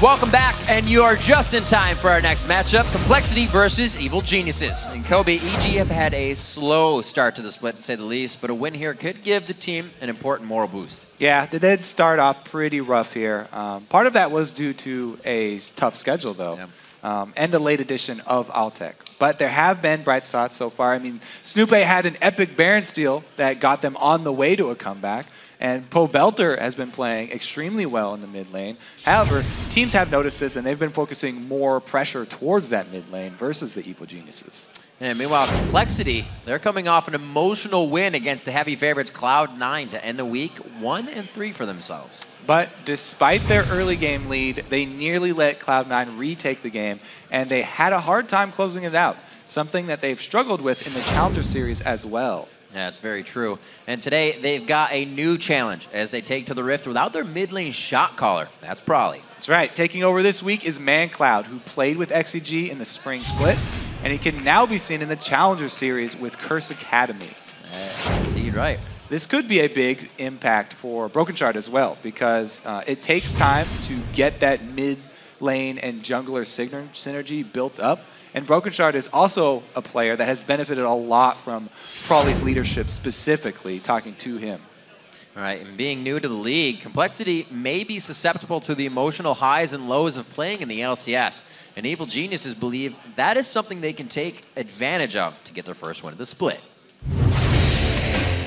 Welcome back, and you are just in time for our next matchup, Complexity versus Evil Geniuses. And Kobe, EG have had a slow start to the split, to say the least, but a win here could give the team an important moral boost. Yeah, they did start off pretty rough here. Part of that was due to a tough schedule, though, and the late addition of Altec. But there have been bright spots so far. I mean, Snoopeh had an epic Baron steal that got them on the way to a comeback. And Pobelter has been playing extremely well in the mid lane. However, teams have noticed this, and they've been focusing more pressure towards that mid lane versus the Evil Geniuses. And meanwhile, Complexity, they're coming off an emotional win against the heavy favorites Cloud9 to end the week 1-3 for themselves. But despite their early game lead, they nearly let Cloud9 retake the game, and they had a hard time closing it out, something that they've struggled with in the Challenger Series as well. Yeah, that's very true. And today, they've got a new challenge as they take to the Rift without their mid lane shot caller. That's Probably. That's right. Taking over this week is mancloud, who played with XEG in the spring split, and he can now be seen in the Challenger Series with Curse Academy. That's indeed right. This could be a big impact for Brokenshard as well, because it takes time to get that mid lane and jungler synergy built up. And Brokenshard is also a player that has benefited a lot from Probably's leadership, specifically talking to him. All right, and being new to the league, Complexity may be susceptible to the emotional highs and lows of playing in the LCS. And Evil Geniuses believe that is something they can take advantage of to get their first win of the split.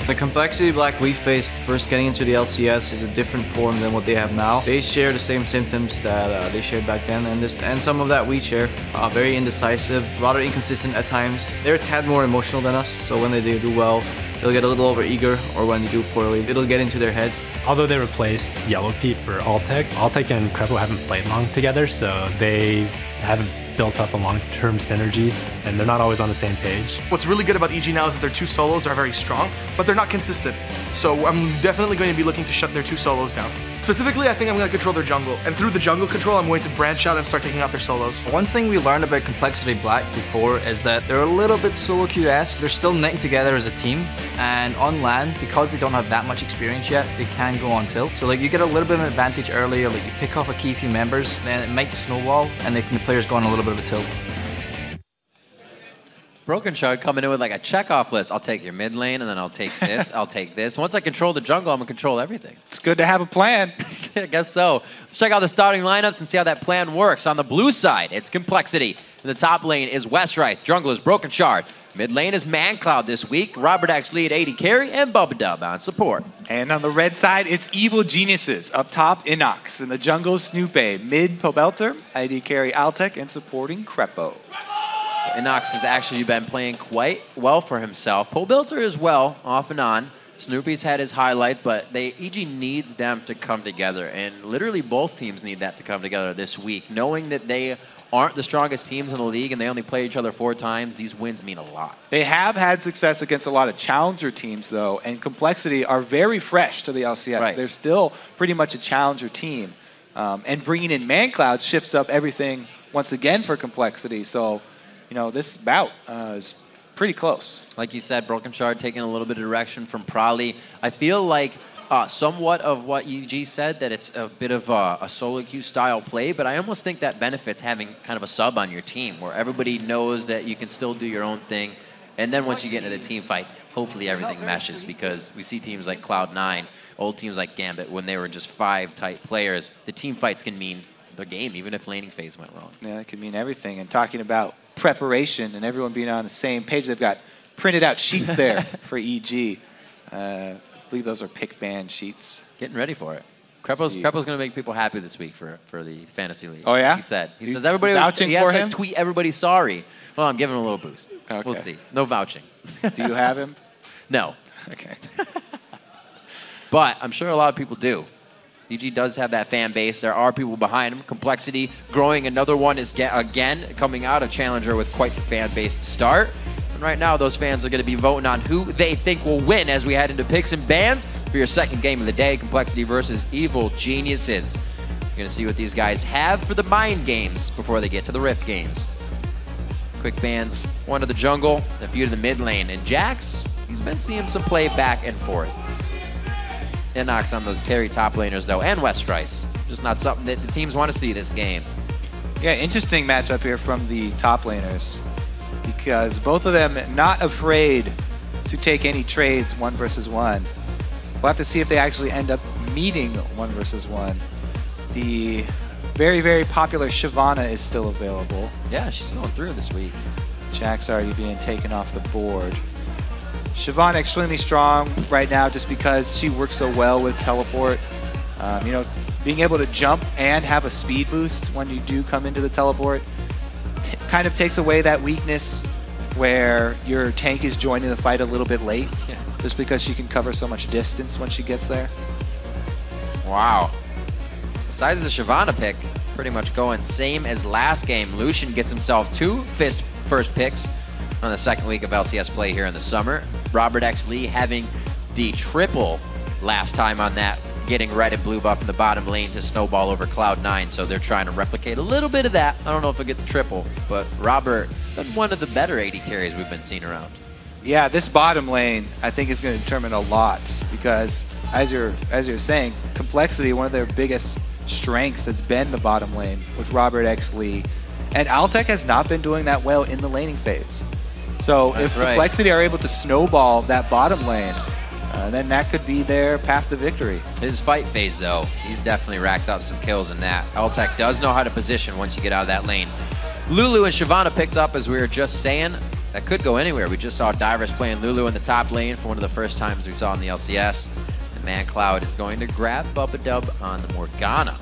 The Complexity Black we faced first getting into the LCS is a different form than what they have now. They share the same symptoms that they shared back then, and some of that we share. Very indecisive, rather inconsistent at times. They're a tad more emotional than us, so when they do well, they'll get a little overeager, or when they do poorly, it'll get into their heads. Although they replaced Yellow Pete for Altec, Altec and Krepo haven't played long together, so they haven't built up a long-term synergy, and they're not always on the same page. What's really good about EG now is that their two solos are very strong, but they're not consistent. So I'm definitely going to be looking to shut their two solos down. Specifically, I think I'm going to control their jungle, and through the jungle control, I'm going to branch out and start taking out their solos. One thing we learned about Complexity Black before is that they're a little bit solo queue-esque. They're still knitting together as a team, and on LAN, because they don't have that much experience yet, they can go on tilt. So like you get a little bit of an advantage early, or like you pick off a key few members, then it might snowball, and the players go on a little bit of a tilt. Brokenshard coming in with like a checkoff list. I'll take your mid lane, and then I'll take this, I'll take this. Once I control the jungle, I'm going to control everything. It's good to have a plan. I guess so. Let's check out the starting lineups and see how that plan works. On the blue side, it's Complexity. In the top lane is Westrice. Jungle is Brokenshard. Mid lane is mancloud this week. ROBERTxLEE at AD carry, and Bubbadub on support. And on the red side, it's Evil Geniuses. Up top, Innox. In the jungle, Snoopeh. Mid, Pobelter. AD carry, Altec, and supporting Krepo. So Innox has actually been playing quite well for himself. Pobelter as well, off and on. Snoopeh's had his highlights, but EG needs them to come together. And literally both teams need that to come together this week. Knowing that they aren't the strongest teams in the league and they only play each other 4 times, these wins mean a lot. They have had success against a lot of challenger teams, though, and Complexity are very fresh to the LCS. Right. They're still pretty much a challenger team. And bringing in mancloud shifts up everything once again for Complexity. So, you know, this bout is pretty close. Like you said, Brokenshard taking a little bit of direction from Probably. I feel like somewhat of what EG said, that it's a bit of a solo queue style play, but I almost think that benefits having kind of a sub on your team where everybody knows that you can still do your own thing. And then once you get into the team fights, hopefully everything meshes, because we see teams like Cloud9, old teams like Gambit, when they were just 5 tight players, the team fights can mean the game, even if laning phase went wrong. Yeah, it can mean everything. And talking about preparation and everyone being on the same page, they've got printed out sheets there for EG. I believe those are pick band sheets. Getting ready for it. Krepo's going to make people happy this week for the fantasy league. Oh yeah, he said. He says everybody. He has to tweet everybody sorry. Well, I'm giving him a little boost. Okay. We'll see. No vouching. Do you have him? No. Okay. But I'm sure a lot of people do. EG does have that fan base. There are people behind him. Complexity growing. Another one is again coming out of Challenger with quite the fan base to start. And right now, those fans are going to be voting on who they think will win as we head into picks and bans for your second game of the day, Complexity versus Evil Geniuses. You're going to see what these guys have for the mind games before they get to the Rift games. Quick bans, one to the jungle, a few to the mid lane. And Jax, he's been seeing some play back and forth. Innox on those carry top laners, though, and Westrice. Just not something that the teams want to see this game. Yeah, interesting matchup here from the top laners, because both of them not afraid to take any trades 1 versus 1. We'll have to see if they actually end up meeting 1 versus 1. The very, very popular Shyvana is still available. Yeah, she's going through this week. Jack's already being taken off the board. Shyvana extremely strong right now just because she works so well with teleport. You know, being able to jump and have a speed boost when you do come into the teleport kind of takes away that weakness where your tank is joining the fight a little bit late, just because she can cover so much distance when she gets there. Wow. Besides the Shyvana pick, pretty much going same as last game. Lucian gets himself 2 first picks on the second week of LCS play here in the summer. ROBERTxLEE having the triple last time on that, getting red and blue buff in the bottom lane to snowball over Cloud9, so they're trying to replicate a little bit of that. I don't know if they'll get the triple, but Robert been one of the better AD carries we've been seeing around. Yeah, this bottom lane I think is going to determine a lot, because as you're saying, Complexity, one of their biggest strengths has been the bottom lane with ROBERTxLEE, and Altec has not been doing that well in the laning phase. So if Complexity are able to snowball that bottom lane, then that could be their path to victory. His fight phase, though, he's definitely racked up some kills in that. Altec does know how to position once you get out of that lane. Lulu and Shyvana picked up, as we were just saying. That could go anywhere. We just saw Divers playing Lulu in the top lane for one of the first times we saw in the LCS. And mancloud is going to grab Bubbadub on the Morgana.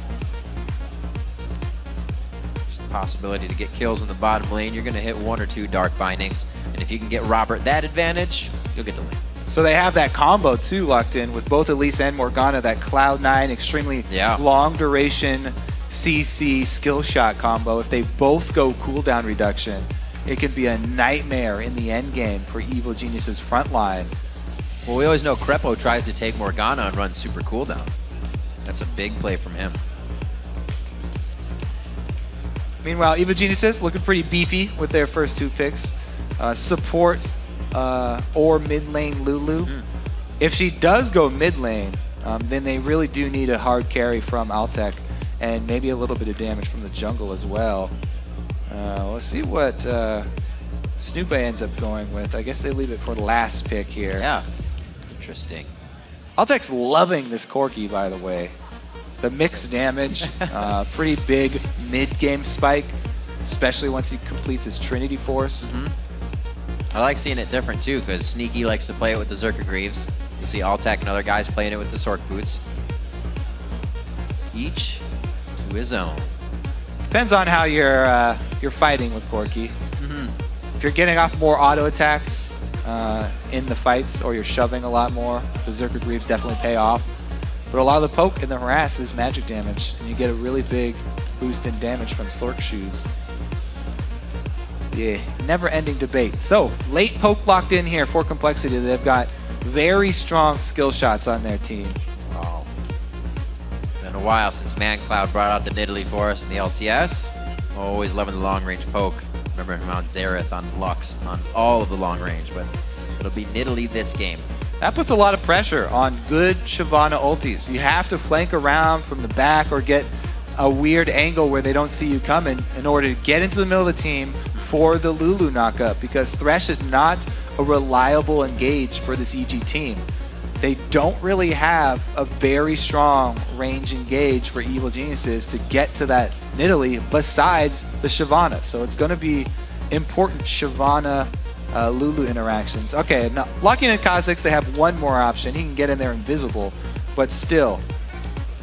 Just the possibility to get kills in the bottom lane. You're going to hit 1 or 2 dark bindings. And if you can get Robert that advantage, you'll get the lane. So they have that combo too locked in with both Elise and Morgana, that Cloud9 extremely long duration CC skill shot combo. If they both go cooldown reduction, it can be a nightmare in the end game for Evil Genius's front line. Well, we always know Krepo tries to take Morgana and run super cooldown. That's a big play from him. Meanwhile, Evil Geniuses looking pretty beefy with their first 2 picks. Support or mid lane Lulu. If she does go mid lane, then they really do need a hard carry from Altec, and maybe a little bit of damage from the jungle as well. Let's see what Snoopeh ends up going with. I guess they leave it for the last pick here. Yeah, interesting. Altec's loving this Corki, by the way. The mixed damage, pretty big mid-game spike, especially once he completes his Trinity Force. I like seeing it different too, because Sneaky likes to play it with the Zerka Greaves. You see Altec and other guys playing it with the Sork Boots. Each to his own. Depends on how you're fighting with Corki. If you're getting off more auto attacks in the fights, or you're shoving a lot more, the Zerka Greaves definitely pay off. But a lot of the poke and the harass is magic damage, and you get a really big boost in damage from Sork Shoes. Yeah, never-ending debate. So, late poke locked in here for Complexity. They've got very strong skill shots on their team. Wow. Been a while since mancloud brought out the Nidalee for us in the LCS. Always loving the long-range poke. Remember him on Xerath, on Lux, on all of the long-range, but it'll be Nidalee this game. That puts a lot of pressure on good Shyvana ultis. You have to flank around from the back or get a weird angle where they don't see you coming in order to get into the middle of the team for the Lulu knockup, because Thresh is not a reliable engage for this EG team. They don't really have a very strong range engage for Evil Geniuses to get to that Nidalee besides the Shyvana. So it's going to be important Shyvana Lulu interactions. Okay, now locking in Kha'Zix, they have one more option. He can get in there invisible, but still,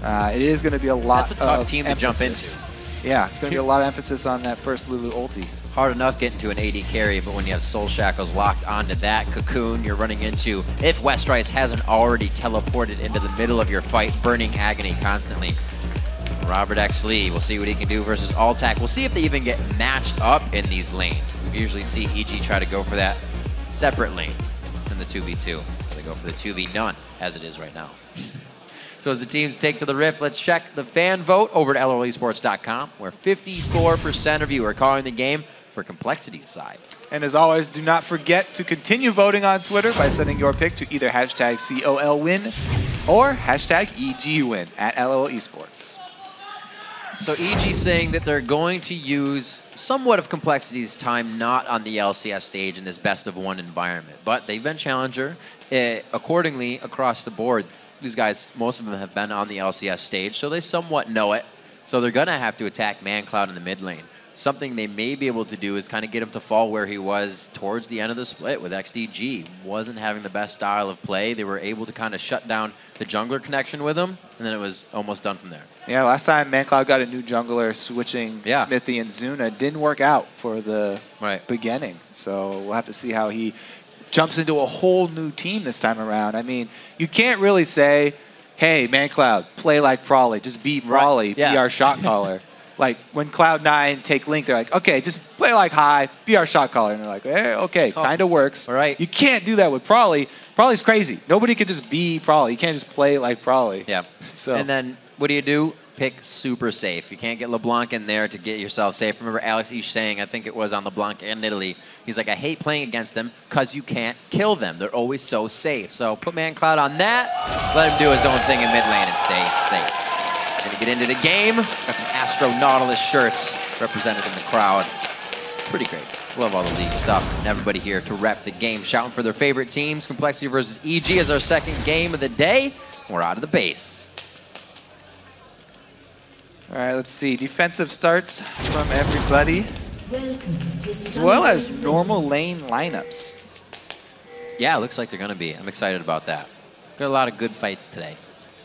it is going to be a lot. That's a tough team to jump into. Yeah, it's going to be a lot of emphasis on that first Lulu ulti. Hard enough getting to an AD carry, but when you have Soul Shackles locked onto that cocoon, you're running into, if Westrice hasn't already teleported into the middle of your fight, burning agony constantly. ROBERTxLEE, we'll see what he can do versus Altec. We'll see if they even get matched up in these lanes. We usually see EG try to go for that separate lane in the 2v2. So they go for the 2v none, as it is right now. So as the teams take to the Rift, let's check the fan vote over at LOLesports.com, where 54% of you are calling the game for Complexity's side. And as always, do not forget to continue voting on Twitter by sending your pick to either hashtag COL win or hashtag EG win at LOL Esports. So EG saying that they're going to use somewhat of Complexity's time not on the LCS stage in this best-of-1 environment. But they've been challenger. Accordingly, across the board, these guys, most of them have been on the LCS stage, so they somewhat know it. So they're going to have to attack mancloud in the mid lane. Something they may be able to do is kind of get him to fall where he was towards the end of the split with XDG. Wasn't having the best style of play. They were able to kind of shut down the jungler connection with him, and then it was almost done from there. Yeah, last time mancloud got a new jungler switching Smithy and Zuna. Didn't work out for the beginning. So we'll have to see how he jumps into a whole new team this time around. I mean, you can't really say, hey, mancloud, play like Prawley. Just be Prawley, be our shot caller. Like, when Cloud9 take Link, they're like, okay, just play like High, be our shot caller. And they're like, okay, kind of works. Right. You can't do that with Prawley. Prawley's crazy. Nobody can just be Prawley. You can't just play like Prawley. Yeah. So. And then what do? Pick super safe. You can't get LeBlanc in there to get yourself safe. Remember Alex Ish saying, I think it was on LeBlanc and Nidalee, he's like, I hate playing against them because you can't kill them. They're always so safe. So put mancloud on that. Let him do his own thing in mid lane and stay safe. Gonna get into the game. Got some Astro Nautilus shirts represented in the crowd. Pretty great. Love all the league stuff. And everybody here to rep the game, shouting for their favorite teams. Complexity versus EG is our second game of the day. We're out of the base. All right, let's see. Defensive starts from everybody, as well as normal lane lineups. Yeah, it looks like they're gonna be. I'm excited about that. Got a lot of good fights today.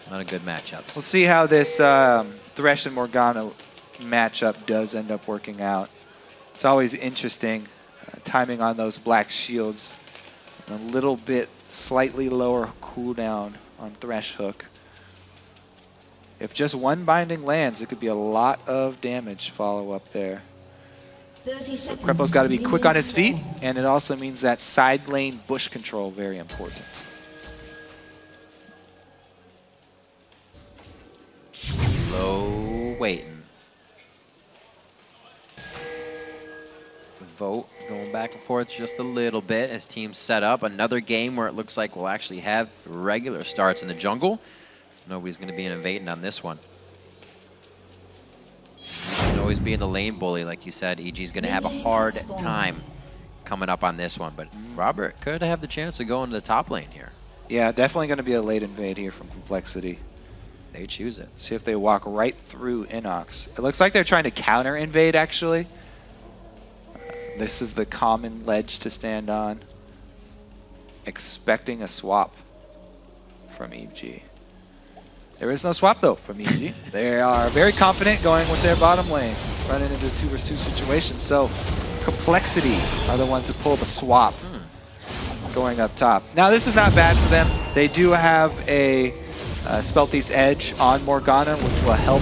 A lot of good matchups. We'll see how this Thresh and Morgana matchup does end up working out. It's always interesting. Timing on those black shields. A little bit slightly lower cooldown on Thresh Hook. If just one binding lands, it could be a lot of damage follow up there. So Krepo's got to be quick on his feet, and it also means that side lane bush control very important. Slow waiting. Vote going back and forth just a little bit as teams set up. Another game where it looks like we'll actually have regular starts in the jungle. Nobody's going to be invading on this one. You should always be in the lane bully, like you said. EG's going to have a hard time coming up on this one, but Robert could have the chance to go into the top lane here. Yeah, definitely going to be a late invade here from Complexity. They choose it. See if they walk right through Innox. It looks like they're trying to counter invade, actually. This is the common ledge to stand on. Expecting a swap from EG. There is no swap, though, from EG. They are very confident going with their bottom lane, running into a 2 vs 2 situation. So Complexity are the ones who pull the swap going up top. Now, this is not bad for them. They do have a Spell Thief's Edge on Morgana, which will help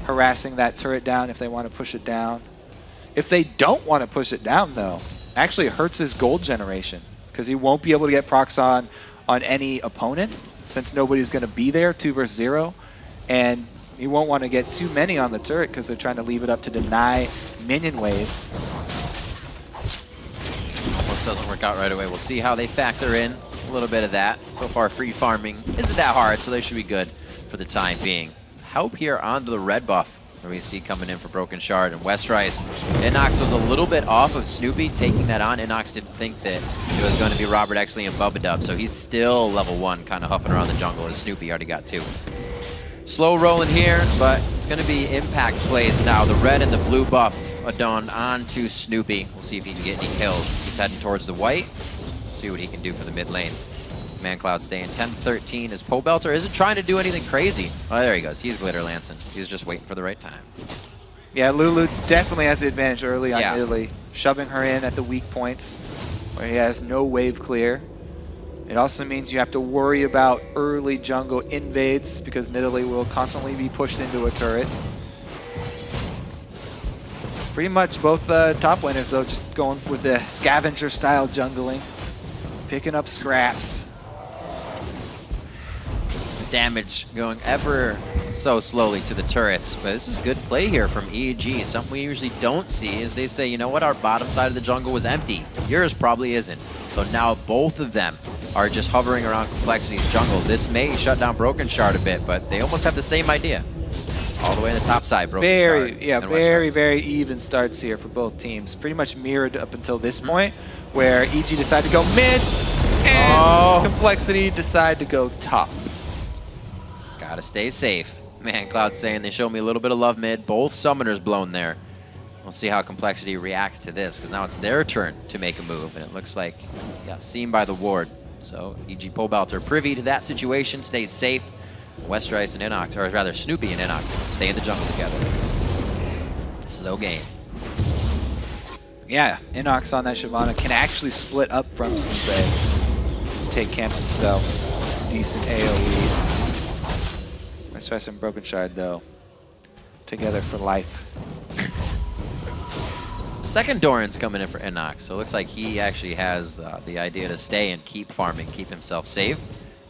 harassing that turret down if they want to push it down. If they don't want to push it down, though, actually hurts his gold generation because he won't be able to get procs on any opponent since nobody's going to be there, 2 vs 0. And he won't want to get too many on the turret because they're trying to leave it up to deny minion waves. Almost doesn't work out right away. We'll see how they factor in a little bit of that. So far, free farming isn't that hard, so they should be good for the time being. Help here onto the red buff. We see coming in for Brokenshard and Westrice. Innox was a little bit off of Snoopeh taking that on. Innox didn't think that it was going to be ROBERTxLEE and Bubbadub, so he's still level 1, kind of huffing around the jungle as Snoopeh already got 2. Slow rolling here, but it's going to be impact plays now. The red and the blue buff done onto Snoopeh. We'll see if he can get any kills. He's heading towards the white. See what he can do for the mid lane. mancloud staying 10-13 as Pobelter isn't trying to do anything crazy. Oh, there he goes. He's Glitter Lancing. He's just waiting for the right time. Yeah, Lulu definitely has the advantage early on Nidalee, shoving her in at the weak points where he has no wave clear. It also means you have to worry about early jungle invades because Nidalee will constantly be pushed into a turret. Pretty much both top laners, though, just going with the scavenger-style jungling, picking up scraps. Damage going ever so slowly to the turrets, but this is good play here from EG. Something we usually don't see is they say, you know what, our bottom side of the jungle was empty. Yours probably isn't. So now both of them are just hovering around Complexity's jungle. This may shut down Brokenshard a bit, but they almost have the same idea. all the way in the top side. Very even starts here for both teams. Pretty much mirrored up until this point, where EG decided to go mid, and Complexity decided to go top. Gotta stay safe. mancloud saying they showed me a little bit of love mid. Both summoners blown there. We'll see how Complexity reacts to this, because now it's their turn to make a move, and it looks like got seen by the ward. So EG Pobelter privy to that situation, stays safe. Westrice and Innox, or rather Snoopeh and Innox, stay in the jungle together. Slow game. Yeah, Innox on that Shyvana can actually split up from Snoopeh. Take camps himself. Decent AoE. Westrice and Brokenshard, though, together for life. Second Doran's coming in for Innox, so it looks like he actually has the idea to stay and keep farming, keep himself safe.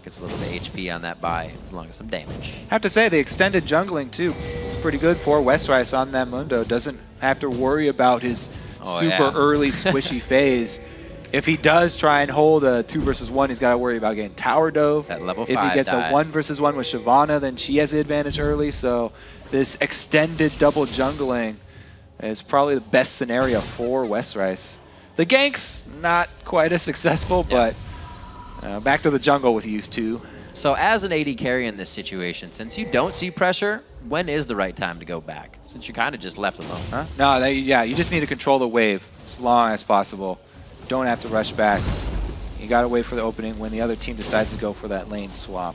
Gets a little bit of HP on that buy, as long as some damage. Have to say, the extended jungling, too, is pretty good for Westrice on that Mundo. Doesn't have to worry about his super early squishy phase. If he does try and hold a 2 versus 1, he's got to worry about getting tower dove. That level 5 If he gets dive. a 1 versus 1 with Shyvana, then she has the advantage early. So this extended double jungling is probably the best scenario for Westrice. The ganks, not quite as successful, but back to the jungle with you two. So as an AD carry in this situation, since you don't see pressure, when is the right time to go back? Since you kind of just left alone, huh? No, you just need to control the wave as long as possible. Don't have to rush back. You got to wait for the opening when the other team decides to go for that lane swap.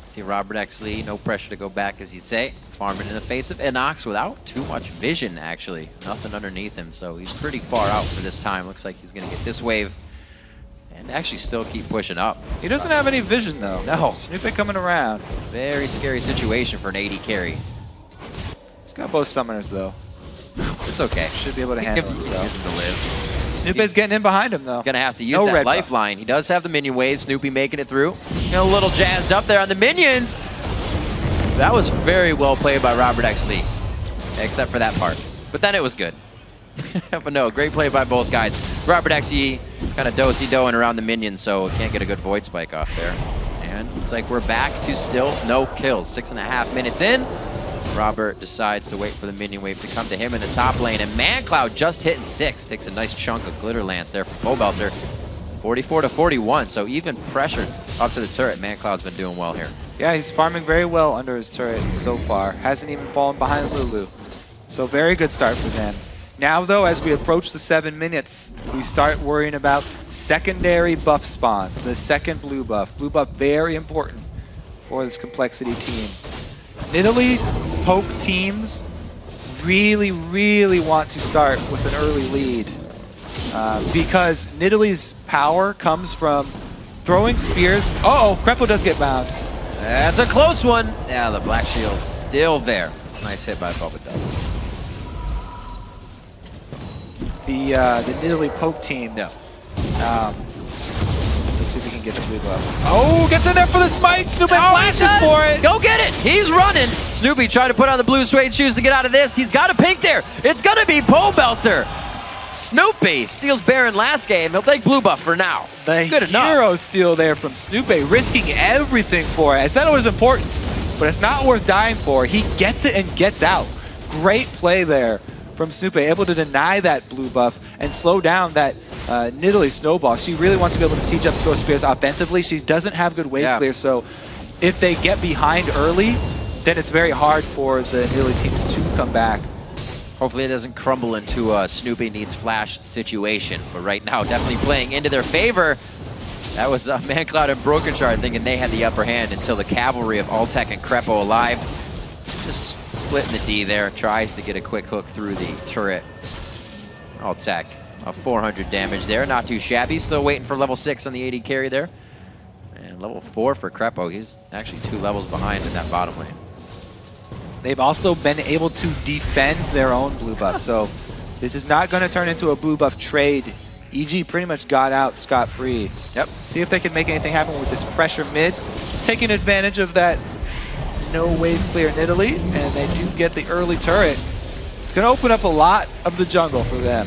See ROBERTxLEE, no pressure to go back, as you say. Farming in the face of Innox without too much vision, actually. Nothing underneath him, so he's pretty far out for this time. Looks like he's going to get this wave and actually still keep pushing up. He doesn't have any vision, though. No. Snoopeh coming around. Very scary situation for an AD carry. He's got both summoners, though. It's okay. Should be able to handle himself. Use him to live. Snoopeh's getting in behind him, though. He's going to have to use that lifeline. He does have the minion wave. Snoopeh making it through. A little jazzed up there on the minions. That was very well played by ROBERTxLEE, except for that part. But then it was good. But no, great play by both guys. ROBERTxLEE kind of do-si-doing around the minions, so can't get a good void spike off there. And looks like we're back to still no kills. 6.5 minutes in. Robert decides to wait for the minion wave to come to him in the top lane, and mancloud just hitting 6. Takes a nice chunk of glitter lance there from Pobelter. 44 to 41, so even pressured up to the turret. mancloud's been doing well here. Yeah, he's farming very well under his turret so far. Hasn't even fallen behind Lulu. So very good start for them. Now, though, as we approach the 7 minutes, we start worrying about secondary buff spawn, the second blue buff. Blue buff, very important for this Complexity team. Nidalee poke teams really want to start with an early lead because Nidalee's power comes from throwing spears. Uh-oh, Krepo does get bound. That's a close one. Yeah, the black shield's still there. Nice hit by Bubbadub. The Nidalee poke teams. Yeah. Let's see if we can get the blue buff. Oh, gets in there for the smite. Snoopeh flashes for it. Go get it. He's running. Snoopeh trying to put on the blue suede shoes to get out of this. He's got a pink there. It's going to be Pobelter. Snoopeh steals Baron last game. He'll take blue buff for now. The hero steal there from Snoopeh, risking everything for it. I said it was important, but it's not worth dying for. He gets it and gets out. Great play there from Snoopeh, able to deny that blue buff and slow down that Nidalee snowball. She really wants to be able to siege up throw spears offensively. She doesn't have good wave clear, so if they get behind early, then it's very hard for the Nidalee teams to come back. Hopefully it doesn't crumble into a Snoopeh needs flash situation, but right now definitely playing into their favor. That was mancloud and Brokenshard thinking they had the upper hand until the cavalry of Altec and Krepo alive. Just splitting the D there, tries to get a quick hook through the turret. Altec, 400 damage there, not too shabby. Still waiting for level 6 on the AD carry there. And level 4 for Krepo. He's actually 2 levels behind in that bottom lane. They've also been able to defend their own blue buff, so this is not going to turn into a blue buff trade. EG pretty much got out scot-free. Yep. See if they can make anything happen with this pressure mid, taking advantage of that no wave clear Nidalee, and they do get the early turret. It's going to open up a lot of the jungle for them.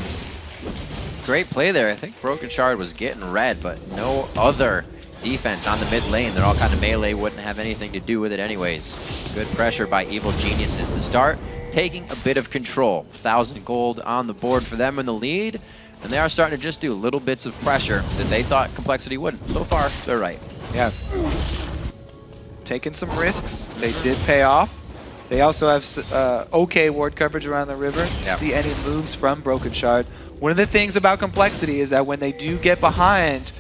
Great play there. I think Brokenshard was getting red, but no other defense on the mid lane. They're all kind of melee, wouldn't have anything to do with it anyways. Good pressure by Evil Geniuses to start, taking a bit of control. 1,000 gold on the board for them in the lead, and they are starting to just do little bits of pressure that they thought Complexity wouldn't. So far, they're right. Yeah. Taking some risks. They did pay off. They also have okay ward coverage around the river. Yep. See any moves from Brokenshard. One of the things about Complexity is that when they do get behind,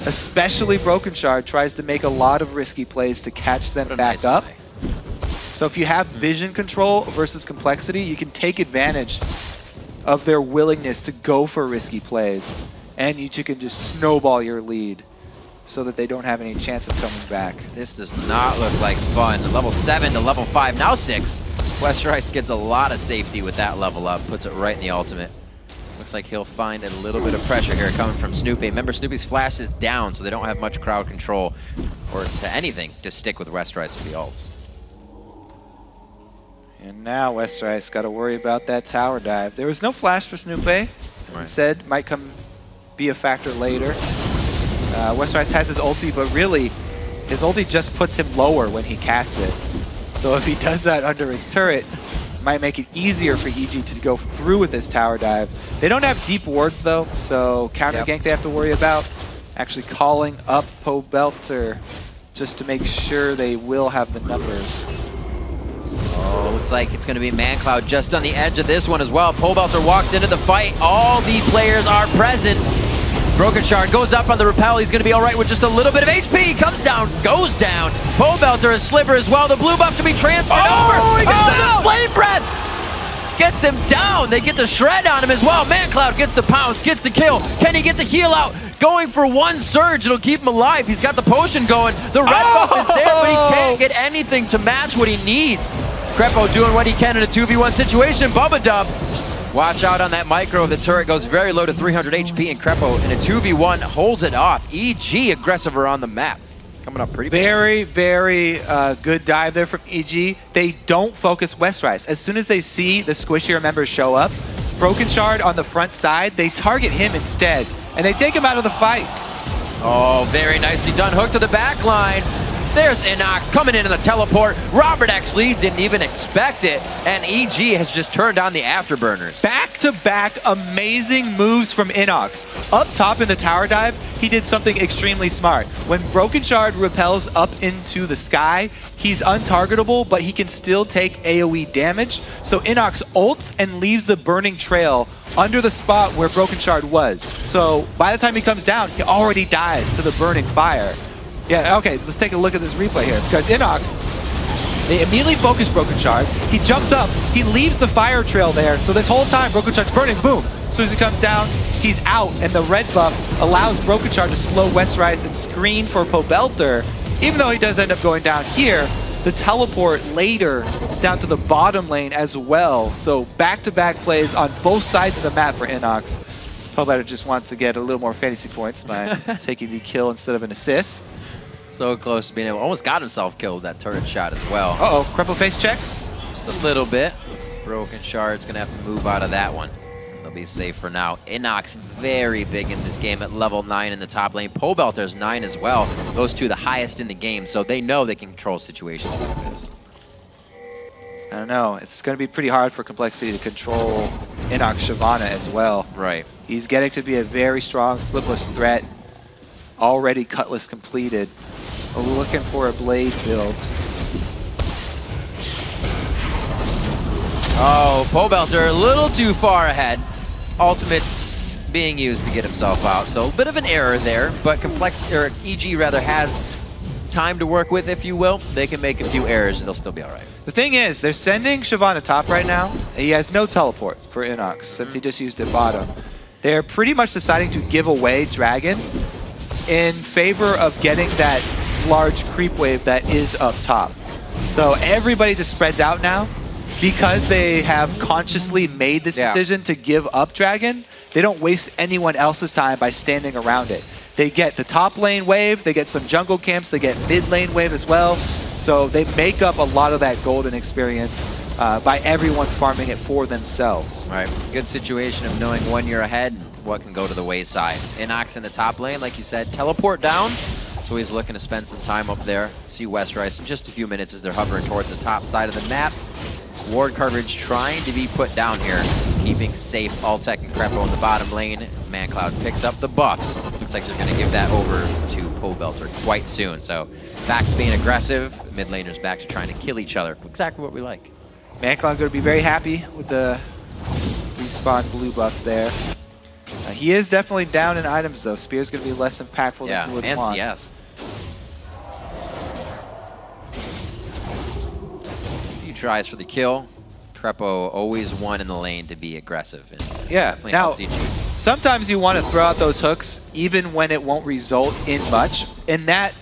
especially Brokenshard tries to make a lot of risky plays to catch them back up. So if you have vision control versus Complexity, you can take advantage of their willingness to go for risky plays, and you can just snowball your lead so that they don't have any chance of coming back. This does not look like fun. Level 7 to level 5, now 6. Westrice gets a lot of safety with that level up, puts it right in the ultimate. Looks like he'll find a little bit of pressure here coming from Snoopeh. Remember, Snoopeh's flash is down, so they don't have much crowd control or to anything to stick with Westrice for the ults. And now Westrice got to worry about that tower dive. There was no flash for Snoopeh. Right. Said might be a factor later. Westrice has his ulti, but really, his ulti just puts him lower when he casts it. So if he does that under his turret, it might make it easier for EG to go through with this tower dive. They don't have deep wards though, so counter gank they have to worry about. Actually calling up Pobelter just to make sure they will have the numbers. Oh, looks like it's going to be mancloud just on the edge of this one as well. Pobelter walks into the fight. All the players are present. Brokenshard goes up on the rappel. He's going to be all right with just a little bit of HP. Comes down, goes down. Pobelter a sliver as well. The blue buff to be transferred over. He gets out. Flame breath gets him down. They get the shred on him as well. mancloud gets the pounce, gets the kill. Can he get the heal out? Going for one surge. It'll keep him alive. He's got the potion going. The red buff is there, but he can't get anything to match what he needs. Krepo doing what he can in a 2v1 situation. Bubbadub. Watch out on that micro. The turret goes very low to 300 HP, and Krepo in a 2v1 holds it off. EG aggressive around the map. Coming up pretty big. Very good dive there from EG. They don't focus Westrice. As soon as they see the squishier members show up, Brokenshard on the front side, they target him instead, and they take him out of the fight. Oh, very nicely done. Hook to the back line. There's Innox coming into the teleport. ROBERTxLEE didn't even expect it, and EG has just turned on the afterburners. Back-to-back amazing moves from Innox. Up top in the tower dive, he did something extremely smart. When Brokenshard repels up into the sky, he's untargetable, but he can still take AoE damage. So Innox ults and leaves the burning trail under the spot where Brokenshard was. So by the time he comes down, he already dies to the burning fire. Yeah, okay, let's take a look at this replay here. Because Innox, they immediately focus Brokenshard. He jumps up, he leaves the fire trail there. So this whole time, Brokenshard's burning, boom. As soon as he comes down, he's out. And the red buff allows Brokenshard to slow Westrice and screen for Pobelter. Even though he does end up going down here, the teleport later down to the bottom lane as well. So back-to-back plays on both sides of the map for Innox. Pobelter just wants to get a little more fantasy points by taking the kill instead of an assist. So close to being able, almost got himself killed with that turret shot as well. Uh-oh, Krepo face checks. Just a little bit. Brokenshard's gonna have to move out of that one. They'll be safe for now. Innox very big in this game at level 9 in the top lane. Pobelter's 9 as well. Those two the highest in the game, so they know they can control situations like this. I don't know. It's going to be pretty hard for Complexity to control Innox Shyvana as well. Right. He's getting to be a very strong splitless threat. Already Cutlass completed. Looking for a blade build. Oh, Pobelter a little too far ahead. Ultimate's being used to get himself out. So a bit of an error there, but EG rather has time to work with, if you will. They can make a few errors and they'll still be all right. The thing is, they're sending Shyvana top right now. He has no teleport for Innox since he just used it bottom. They're pretty much deciding to give away Dragon in favor of getting that large creep wave that is up top. So everybody just spreads out now. Because they have consciously made this decision to give up Dragon, they don't waste anyone else's time by standing around it. They get the top lane wave, they get some jungle camps, they get mid lane wave as well. So they make up a lot of that golden experience by everyone farming it for themselves. All right, good situation of knowing when you're ahead, what can go to the wayside. Innox in the top lane, like you said, teleport down. So he's looking to spend some time up there. See Westrice in just a few minutes as they're hovering towards the top side of the map. Ward coverage trying to be put down here, keeping safe Altec and Krepo in the bottom lane. mancloud picks up the buffs. Looks like they're going to give that over to Pobelter quite soon. So back to being aggressive. Mid laners back to trying to kill each other. Exactly what we like. mancloud going to be very happy with the respawn blue buff there. He is definitely down in items though. Spear's going to be less impactful than he would and want. CS. Few tries for the kill. Krepo always won in the lane to be aggressive. And yeah, now helps each. Sometimes you want to throw out those hooks even when it won't result in much. In that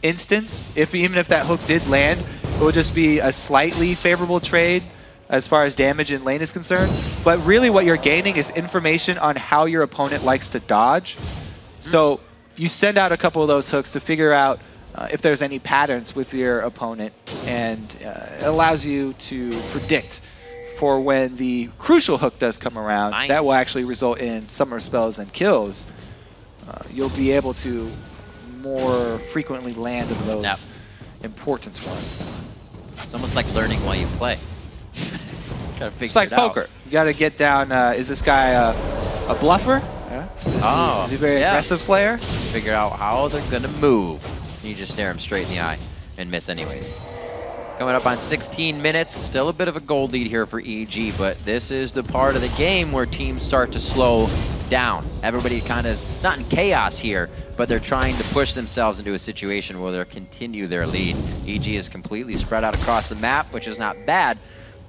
instance, even if that hook did land, it would just be a slightly favorable trade as far as damage in lane is concerned. But really what you're gaining is information on how your opponent likes to dodge. So you send out a couple of those hooks to figure out if there's any patterns with your opponent, and it allows you to predict for when the crucial hook does come around. That will actually result in summer spells and kills. You'll be able to more frequently land in those important ones. It's almost like learning while you play. Gotta figure it's like poker. You gotta get down, is this guy a bluffer? Yeah. Is he a very aggressive player? Figure out how they're gonna move. You just stare him straight in the eye and miss anyways. Coming up on 16 minutes, still a bit of a goal lead here for EG, but this is the part of the game where teams start to slow down. Everybody kind of is not in chaos here, but they're trying to push themselves into a situation where they'll continue their lead. EG is completely spread out across the map, which is not bad,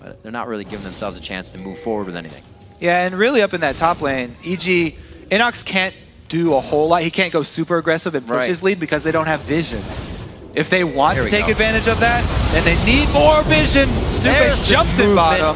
but they're not really giving themselves a chance to move forward with anything. Yeah, and really up in that top lane, EG, Innox can't do a whole lot. He can't go super aggressive and push his lead because they don't have vision. If they want to take advantage of that, then they need more vision. Snoopeh jumps in bottom.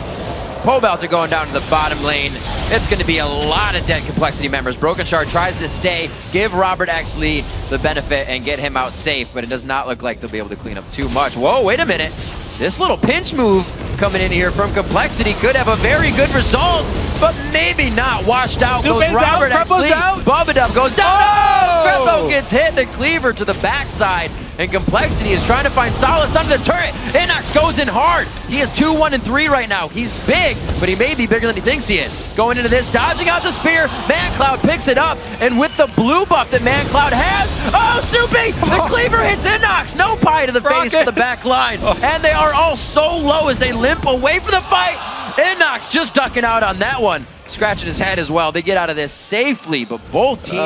Pobelter going down to the bottom lane. It's going to be a lot of dead complexity members. Brokenshard tries to stay, give ROBERTxLEE the benefit and get him out safe, but it does not look like they'll be able to clean up too much. Whoa, wait a minute. This little pinch move coming in here from Complexity could have a very good result, but maybe not. Washed out goes ROBERTxLEE. Bubbadub goes down. Krepo gets hit. The cleaver to the backside. And Complexity is trying to find solace under the turret. Innox goes in hard. He is 2-1-3 right now. He's big, but he may be bigger than he thinks he is. Going into this, dodging out the spear. mancloud picks it up, and with the blue buff that mancloud has, oh, Snoopeh! The cleaver hits Innox. No pie to the face for the back line. And they are all so low as they limp away from the fight. Innox just ducking out on that one. Scratching his head as well. They get out of this safely, but both teams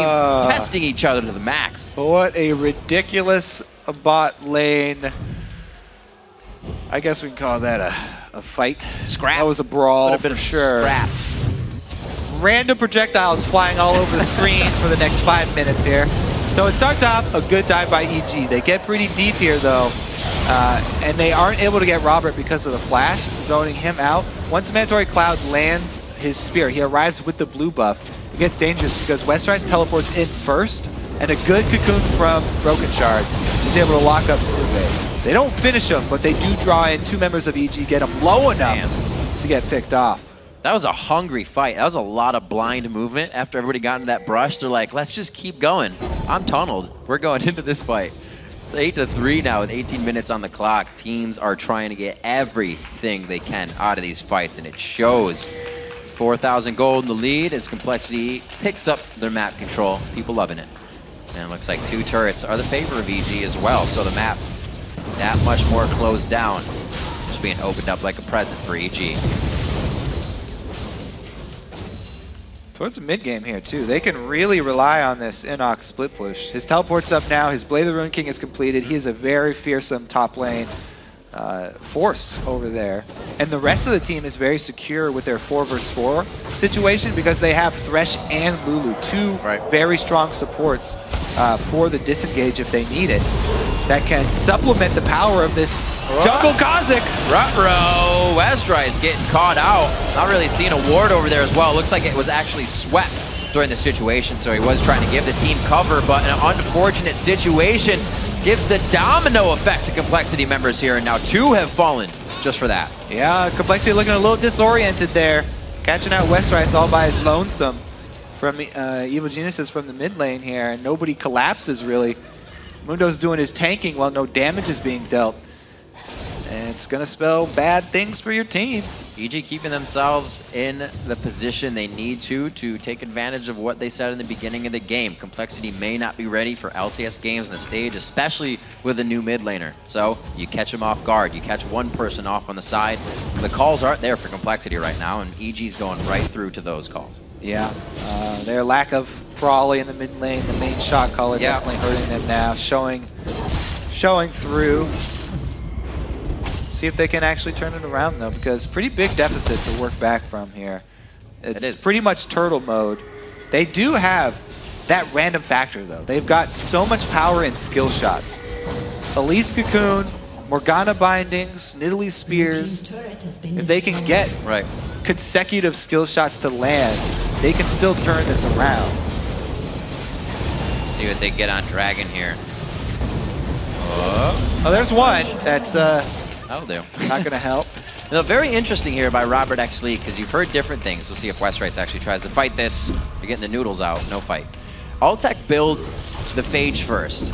testing each other to the max. What a ridiculous bot lane. I guess we can call that a fight. Scrap. That was a brawl for sure. Scrap. Random projectiles flying all over the screen for the next 5 minutes here. So it starts off a good dive by EG. They get pretty deep here though, and they aren't able to get Robert because of the flash, zoning him out. Once the Mandatory Cloud lands his spear, he arrives with the blue buff. It gets dangerous because Westrice teleports in first, and a good cocoon from Brokenshard is able to lock up Snoopeh. They don't finish him, but they do draw in 2 members of EG, get him low enough to get picked off. That was a hungry fight. That was a lot of blind movement. After everybody got into that brush, they're like, let's just keep going. I'm tunneled. We're going into this fight. 8-3 now with 18 minutes on the clock. Teams are trying to get everything they can out of these fights, and it shows. 4,000 gold in the lead as Complexity picks up their map control. People loving it. And it looks like 2 turrets are the favor of EG as well, so the map that much more closed down. Just being opened up like a present for EG. Towards the mid-game here, too. They can really rely on this Innox split push. His teleport's up now. His Blade of the Ruined King is completed. He is a very fearsome top lane force over there. And the rest of the team is very secure with their 4 versus 4 situation because they have Thresh and Lulu, 2 very strong supports for the disengage if they need it. That can supplement the power of this jungle Kha'Zix. Ruh-roh. Westrice getting caught out. Not really seeing a ward over there as well. Looks like it was actually swept during the situation, so he was trying to give the team cover, but an unfortunate situation gives the domino effect to Complexity members here, and now 2 have fallen just for that. Yeah, Complexity looking a little disoriented there. Catching out Westrice all by his lonesome from Evil Geniuses from the mid lane here, and nobody collapses really. Mundo's doing his tanking while no damage is being dealt. And it's going to spell bad things for your team. EG keeping themselves in the position they need to take advantage of what they said in the beginning of the game. Complexity may not be ready for LCS games on the stage, especially with a new mid laner. So you catch them off guard. You catch one person off on the side. The calls aren't there for Complexity right now, and EG's going right through to those calls. Yeah, their lack of Brawly in the mid lane, the main shot caller definitely hurting them now, showing through. See if they can actually turn it around though, because pretty big deficit to work back from here. It's pretty much turtle mode. They do have that random factor though. They've got so much power in skill shots. Elise Cocoon, Morgana bindings, Nidalee spears. If they can get consecutive skill shots to land, they can still turn this around. See what they get on Dragon here. Oh, there's one that's That'll do. not going to help. Now, very interesting here by ROBERTxLEE, because you've heard different things. We'll see if Westrice actually tries to fight this. You're getting the noodles out, no fight. Altec builds the Phage first,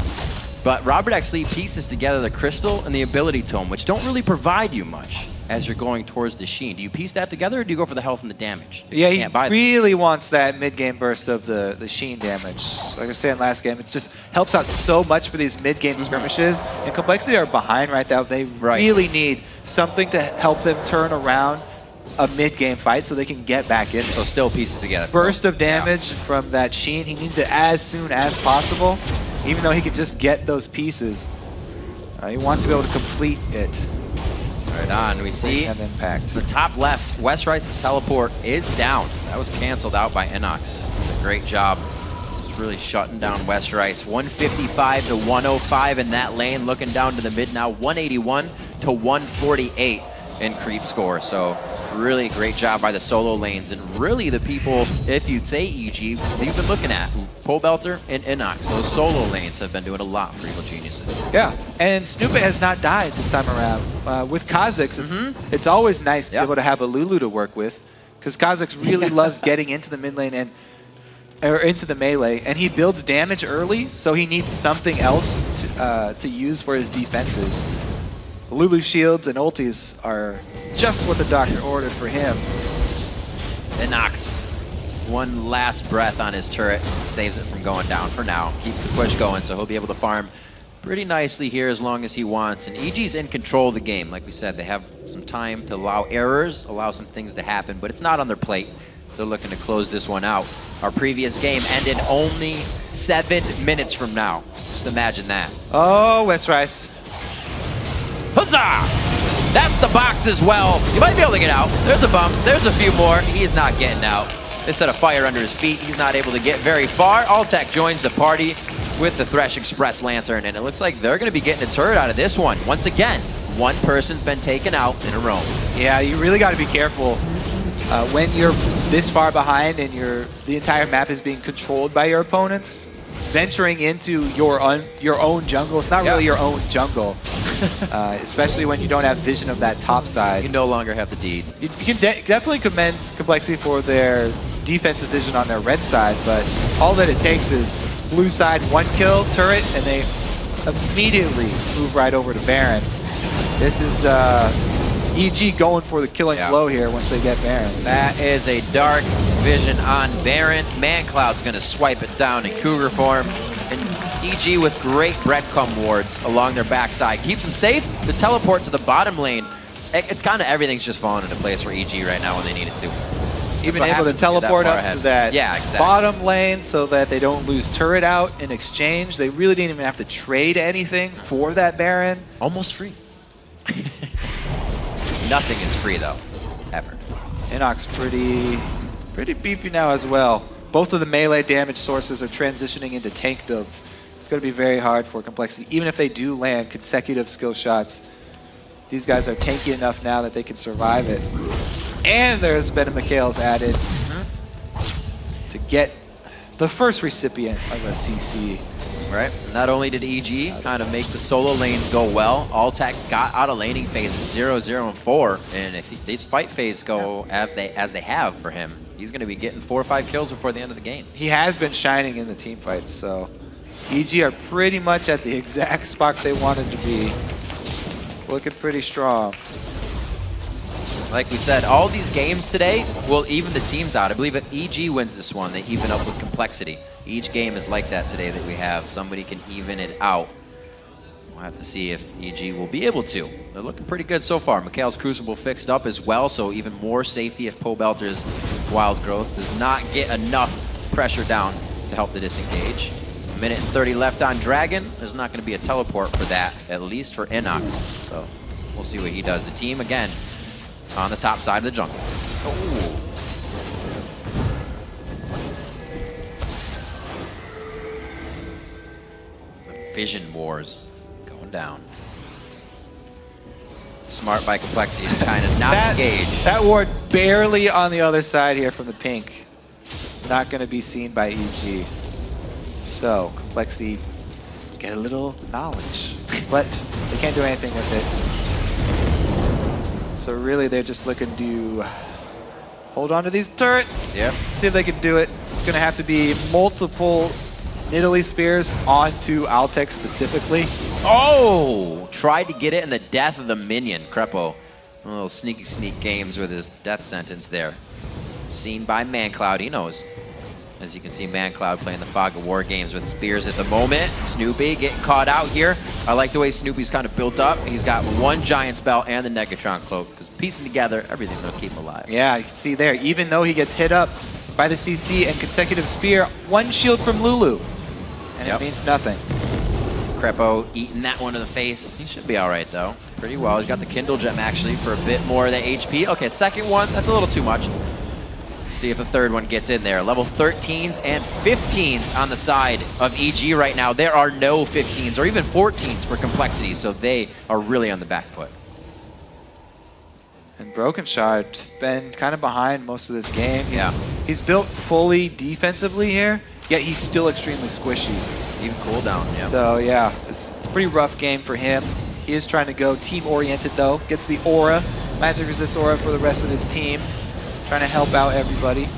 but ROBERTxLEE pieces together the Crystal and the Ability Tome, which don't really provide you much as you're going towards the Sheen. Do you piece that together, or do you go for the health and the damage? Yeah, he really wants that mid-game burst of the Sheen damage. Like I was saying last game, it just helps out so much for these mid-game skirmishes. And Complexity are behind right now. They really need something to help them turn around a mid-game fight so they can get back in. So still piece it together. Burst of damage from that Sheen. He needs it as soon as possible, even though he could just get those pieces. He wants to be able to complete it. Right on, we see the top left, Westrice's teleport is down. That was canceled out by Innox. It's a great job. Just really shutting down Westrice. 155 to 105 in that lane, looking down to the mid now, 181 to 148 in creep score. So really great job by the solo lanes, and really the people, if you'd say EG, you've been looking at Pobelter and Innox. Those solo lanes have been doing a lot for Evil Geniuses. Yeah, and Snoopeh has not died this time around. With Kha'Zix, it's always nice to be able to have a Lulu to work with, because Kha'Zix really loves getting into the mid lane or into the melee, and he builds damage early, so he needs something else to use for his defenses. Lulu shields and ultis are just what the doctor ordered for him. Innox, one last breath on his turret, saves it from going down for now. Keeps the push going, so he'll be able to farm pretty nicely here as long as he wants. And EG's in control of the game. Like we said, they have some time to allow errors, allow some things to happen, but it's not on their plate. They're looking to close this one out. Our previous game ended only 7 minutes from now. Just imagine that. Oh, Westrice. Huzzah! That's the box as well. You might be able to get out. There's a bump. There's a few more. He's not getting out. They set a fire under his feet. He's not able to get very far. Altec joins the party with the Thresh Express Lantern, and it looks like they're going to be getting a turret out of this one. Once again, one person's been taken out in a row. Yeah, you really got to be careful when you're this far behind and the entire map is being controlled by your opponents. Venturing into your own jungle, it's not really your own jungle, especially when you don't have vision of that top side. You no longer have the deed. You can definitely commend Complexity for their defensive vision on their red side, but all that it takes is blue side 1 kill turret, and they immediately move right over to Baron. This is EG going for the killing blow here once they get Baron. That is a dark vision on Baron. mancloud's going to swipe it down in Cougar form. And EG with great breadcrumb wards along their backside. Keeps them safe. The teleport to the bottom lane. It's kind of everything's just falling into place for EG right now when they need it to. Even able to teleport up to that bottom lane so that they don't lose turret out in exchange. They really didn't even have to trade anything for that Baron. Almost free. Nothing is free though, ever. Innox pretty beefy now as well. Both of the melee damage sources are transitioning into tank builds. It's going to be very hard for Complexity, even if they do land consecutive skill shots. These guys are tanky enough now that they can survive it. And there's Ben and McHale's added to get the first recipient of a CC. Right. Not only did EG kind of make the solo lanes go well, Altec got out of laning phase at 0, 0, and 4. And if these fight phase go as they have for him, he's going to be getting 4 or 5 kills before the end of the game. He has been shining in the team fights, so EG are pretty much at the exact spot they wanted to be. Looking pretty strong. Like we said, all these games today will even the teams out. I believe if EG wins this one, they even up with complexity. Each game is like that today that we have. Somebody can even it out. We'll have to see if EG will be able to. They're looking pretty good so far. Mikhail's Crucible fixed up as well, so even more safety if Pobelter's Wild Growth does not get enough pressure down to help the disengage. 1:30 left on Dragon. There's not going to be a teleport for that, at least for Innox. So we'll see what he does. The team, again, on the top side of the jungle. Oh. The Vision Wars going down. Smart by Complexity to kind of not engage. That ward barely on the other side here from the pink. Not going to be seen by EG. So, Complexity get a little knowledge, but they can't do anything with it. So really, they're just looking to hold on to these turrets. Yep. See if they can do it. It's going to have to be multiple Nidalee spears onto Altec specifically. Oh! Tried to get it in the death of the minion, Krepo. A little sneak games with his death sentence there. Seen by mancloud, he knows. As you can see, mancloud playing the Fog of War games with spears at the moment. Snoopeh getting caught out here. I like the way Snoopeh's kind of built up. He's got one giant spell and the Negatron cloak, because piecing together everything that'll keep him alive. Yeah, you can see there, even though he gets hit up by the CC and consecutive spear, one shield from Lulu. And it means nothing. Krepo eating that one to the face. He should be all right, though. Pretty well. He's got the Kindle Gem, actually, for a bit more of the HP. Okay, second one, that's a little too much. See if the third one gets in there. Level 13s and 15s on the side of EG right now. There are no 15s or even 14s for Complexity, so they are really on the back foot. And Brokenshard's been kind of behind most of this game. Yeah. He's built fully defensively here, yet he's still extremely squishy. Even cooldown, yeah. So yeah, it's a pretty rough game for him. He is trying to go team-oriented though. Gets the aura, magic resist aura for the rest of his team. Trying to help out everybody.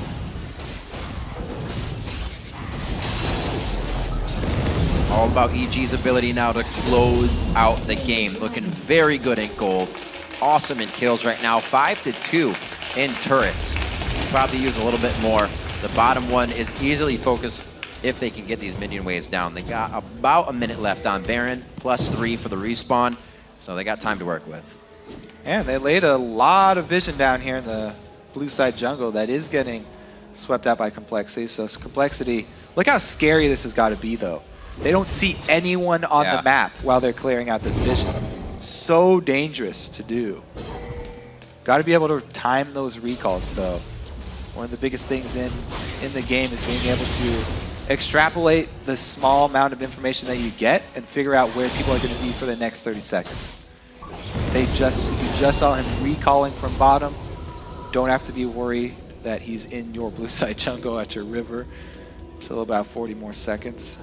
All about EG's ability now to close out the game. Looking very good in gold. Awesome in kills right now. 5-2 in turrets. Probably use a little bit more. The bottom one is easily focused if they can get these minion waves down. They got about a minute left on Baron, +3 for the respawn. So they got time to work with. And they laid a lot of vision down here in the blue side jungle that is getting swept out by Complexity. So Complexity, look how scary this has got to be though. They don't see anyone on the map while they're clearing out this vision. So dangerous to do. Got to be able to time those recalls though. One of the biggest things in the game is being able to extrapolate the small amount of information that you get and figure out where people are going to be for the next 30 seconds. You just saw him recalling from bottom. Don't have to be worried that he's in your blue side jungle at your river until about 40 more seconds.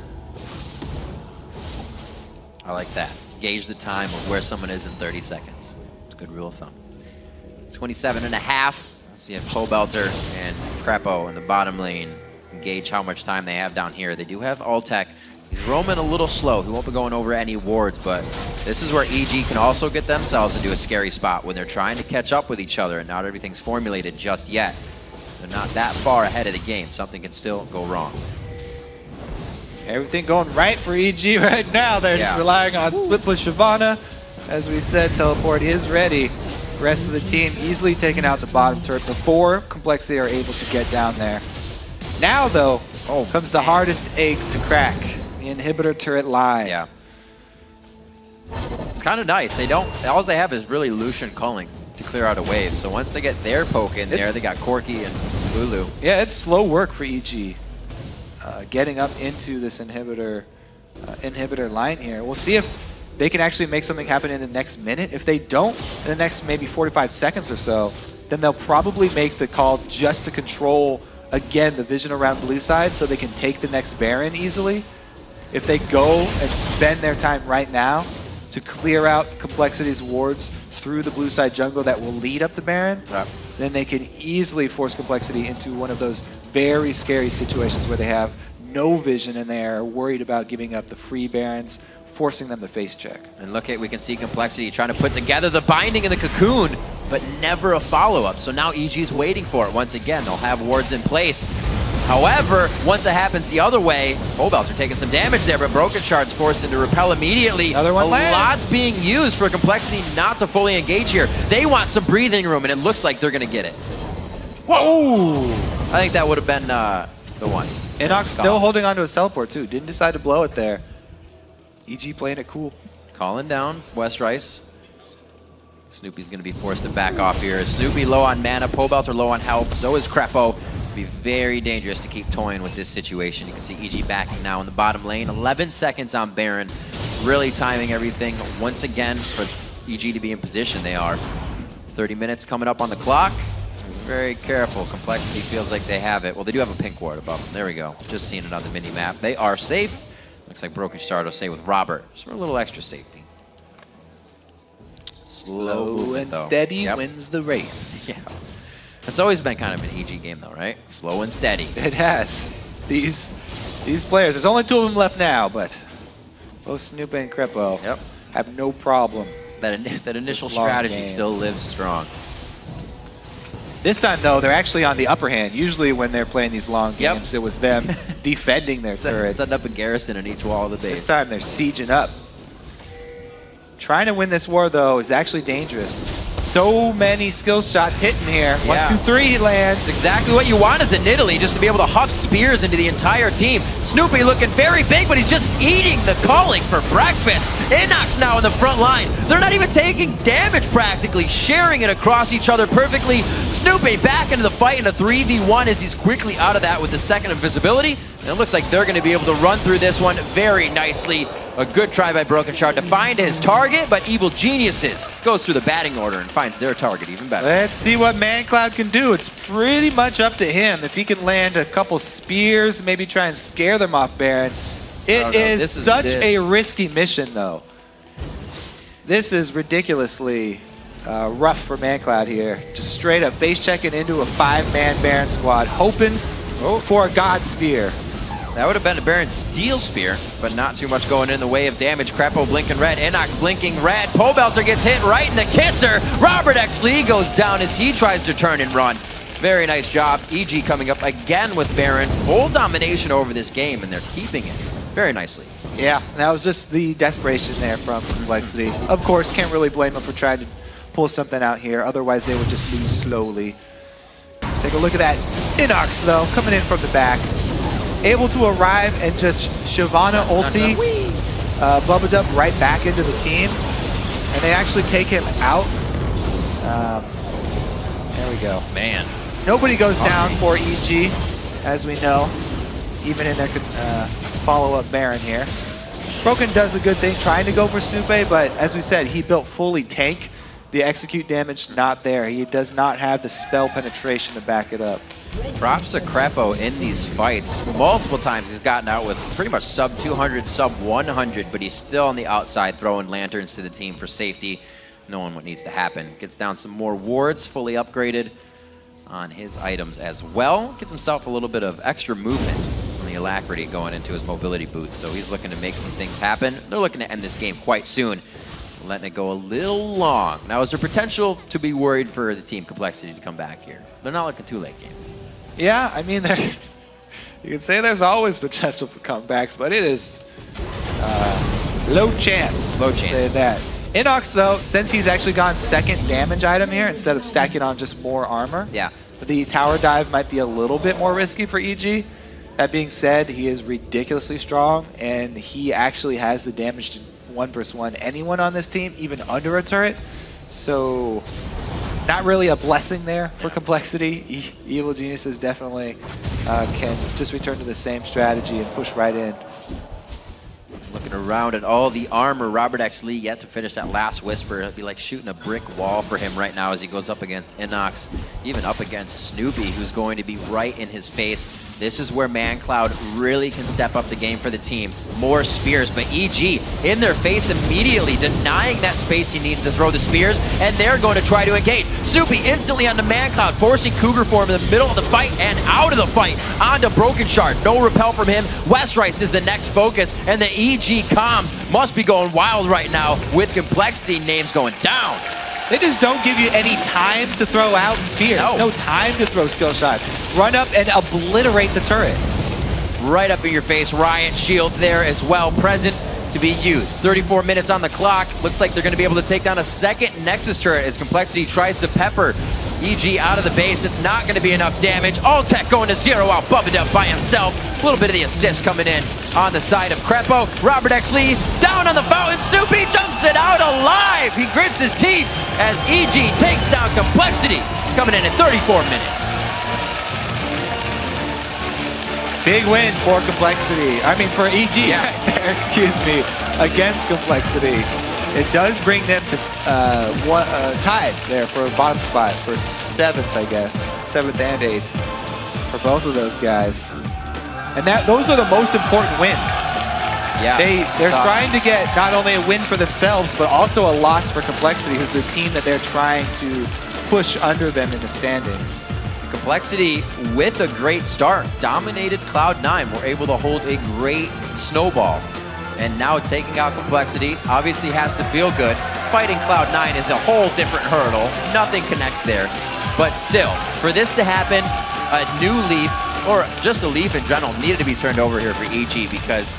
I like that. Gauge the time of where someone is in 30 seconds. It's a good rule of thumb. 27.5. Let's see if Pobelter and Krepo in the bottom lane gauge how much time they have down here. They do have Altec. He's roaming a little slow. He won't be going over any wards, but this is where EG can also get themselves into a scary spot when they're trying to catch up with each other and not everything's formulated just yet. They're not that far ahead of the game. Something can still go wrong. Everything going right for EG right now. They're just relying on split push Shyvana. As we said, teleport is ready. The rest of the team easily taking out the bottom turret before Complexity are able to get down there. Now though, comes the hardest egg to crack. The inhibitor turret line. Yeah. It's kind of nice. They don't, all they have is really Lucian culling to clear out a wave. So once they get their poke in there, they got Corki and Lulu. Yeah, it's slow work for EG. Getting up into this inhibitor line here. We'll see if they can actually make something happen in the next minute. If they don't, in the next maybe 45 seconds or so, then they'll probably make the call just to control, again, the vision around blue side so they can take the next Baron easily. If they go and spend their time right now to clear out Complexity's wards through the blue side jungle that will lead up to Baron, then they can easily force Complexity into one of those very scary situations where they have no vision and they are worried about giving up the free Barons, forcing them to face check. And look at, we can see Complexity trying to put together the binding in the cocoon, but never a follow-up. So now EG's waiting for it. Once again, they'll have wards in place. However, once it happens the other way, Pobelter taking some damage there, but Brokenshard's forced into repel immediately. Another one lands. Lot's being used for Complexity not to fully engage here. They want some breathing room, and it looks like they're going to get it. Whoa! I think that would have been the one. Innox still holding on to his teleport, too. Didn't decide to blow it there. EG playing it cool. Calling down Westrice. Snoopeh's going to be forced to back off here. Snoopeh low on mana, Pobelter low on health, so is Krepo. Be very dangerous to keep toying with this situation. You can see EG backing now in the bottom lane. 11 seconds on Baron. Really timing everything once again for EG to be in position. They are. 30 minutes coming up on the clock. Very careful. Complexity feels like they have it. Well, they do have a pink ward above them. There we go. Just seeing it on the mini-map. They are safe. Looks like Brokenshard will stay with Robert. Just for a little extra safety. Slow and steady wins the race. Yeah. It's always been kind of an EG game though, right? Slow and steady. It has. These players, there's only 2 of them left now, but both Snoopeh and Krepo have no problem. That initial strategy still lives strong. This time, though, they're actually on the upper hand. Usually when they're playing these long games, it was them defending their turrets. Setting up a garrison in each wall of the base. This time they're sieging up. Trying to win this war, though, is actually dangerous. So many skill shots hitting here. 1, 2, 3, he lands. It's exactly what you want as a Nidalee, just to be able to huff spears into the entire team. Snoopeh looking very big, but he's just eating the calling for breakfast. Innox now in the front line. They're not even taking damage practically, sharing it across each other perfectly. Snoopeh back into the fight in a 3v1 as he's quickly out of that with the second invisibility. And it looks like they're going to be able to run through this one very nicely. A good try by Brokenshard to find his target, but Evil Geniuses goes through the batting order and finds their target even better. Let's see what mancloud can do. It's pretty much up to him. If he can land a couple spears, maybe try and scare them off Baron. It is such a risky mission, though. This is ridiculously rough for mancloud here. Just straight up base checking into a 5-man Baron squad, hoping for a God Spear. That would have been a Baron Steel Spear, but not too much going in the way of damage. Krepo blinking red, Innox blinking red. Pobelter gets hit right in the kisser. ROBERTxLEE goes down as he tries to turn and run. Very nice job. EG coming up again with Baron. Full domination over this game, and they're keeping it very nicely. Yeah, that was just the desperation there from Complexity. Of course, can't really blame them for trying to pull something out here. Otherwise, they would just lose slowly. Take a look at that. Innox, though, coming in from the back. Able to arrive and just Shyvana ulti Bubbadub right back into the team. And they actually take him out. There we go. Man. Nobody goes down for EG, as we know, even in their follow-up Baron here. Broken does a good thing trying to go for Snoopeh, but as we said, he built fully tank. The execute damage not there. He does not have the spell penetration to back it up. Props to Krepo in these fights. Multiple times he's gotten out with pretty much sub 200, sub 100, but he's still on the outside throwing lanterns to the team for safety, knowing what needs to happen. Gets down some more wards, fully upgraded on his items as well. Gets himself a little bit of extra movement on the alacrity going into his mobility boots, so he's looking to make some things happen. They're looking to end this game quite soon, letting it go a little long. Now, is there potential to be worried for the team Complexity to come back here? They're not looking too late game. Yeah, I mean, you can say there's always potential for comebacks, but it is low chance. Low chance. Say that. Innox, though, since he's actually gone second damage item here instead of stacking on just more armor, the tower dive might be a little bit more risky for EG. That being said, he is ridiculously strong, and he actually has the damage to 1 versus 1 anyone on this team, even under a turret. So not really a blessing there for Complexity. Evil Geniuses definitely can just return to the same strategy and push right in. Looking around at all the armor, ROBERTxLEE yet to finish that last Whisper. It'd be like shooting a brick wall for him right now as he goes up against Innox, even up against Snoopeh, who's going to be right in his face. This is where mancloud really can step up the game for the team. More spears, but EG in their face immediately, denying that space he needs to throw the spears, and they're going to try to engage. Snoopeh instantly onto mancloud, forcing Cougar form in the middle of the fight and out of the fight onto Brokenshard. No repel from him. Westrice is the next focus, and the EG comms must be going wild right now with Complexity names going down. They just don't give you any time to throw out spears. No time to throw skill shots. Run up and obliterate the turret. Right up in your face. Riot Shield there as well, present to be used. 34 minutes on the clock. Looks like they're going to be able to take down a second Nexus turret as Complexity tries to pepper EG out of the base. It's not going to be enough damage. Altec going to zero out Bubbadub by himself. A little bit of the assist coming in on the side of Krepo. ROBERTxLEE down on the fountain. Snoopeh dumps it out alive. He grits his teeth as EG takes down Complexity, coming in at 34 minutes. Big win for Complexity. I mean, for EG, excuse me, against Complexity. It does bring them to tied there for a bottom spot for 7th, I guess. 7th and 8th for both of those guys. And those are the most important wins. Yeah, they're trying to get not only a win for themselves, but also a loss for Complexity, who's the team that they're trying to push under them in the standings. Complexity, with a great start, dominated Cloud9. Were able to hold a great snowball. And now taking out Complexity obviously has to feel good. Fighting Cloud9 is a whole different hurdle. Nothing connects there. But still, for this to happen, a new leaf, or just a leaf in general, needed to be turned over here for EG because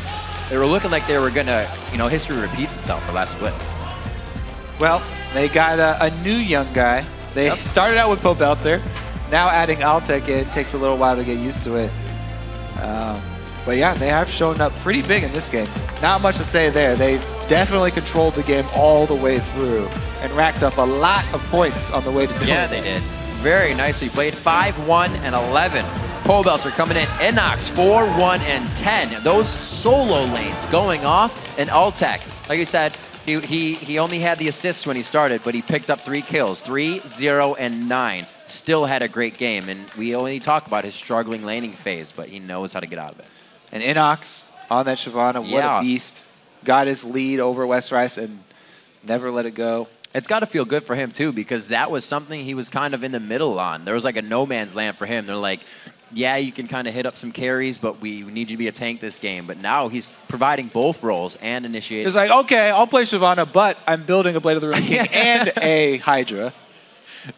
they were looking like they were gonna, history repeats itself for last split. Well, they got a new young guy. They started out with Pobelter. Now adding Altec in takes a little while to get used to it. But yeah, they have shown up pretty big in this game. Not much to say there. They definitely controlled the game all the way through and racked up a lot of points on the way to doing it. Yeah, they did. Very nicely played. 5-1 and 11. Pobelter coming in. Innox 4-1 and 10. Those solo lanes going off. And Altec, like you said, he only had the assists when he started, but he picked up 3 kills. 3, 0, and 9. Still had a great game, and we only talk about his struggling laning phase, but he knows how to get out of it. And Innox on that Shyvana, what a beast. Got his lead over Westrice and never let it go. It's got to feel good for him, too, because that was something he was kind of in the middle on. There was like a no man's land for him. They're like, yeah, you can kind of hit up some carries, but we need you to be a tank this game. But now he's providing both roles and initiating. It's like, okay, I'll play Shyvana, but I'm building a Blade of the Ruined King and a Hydra.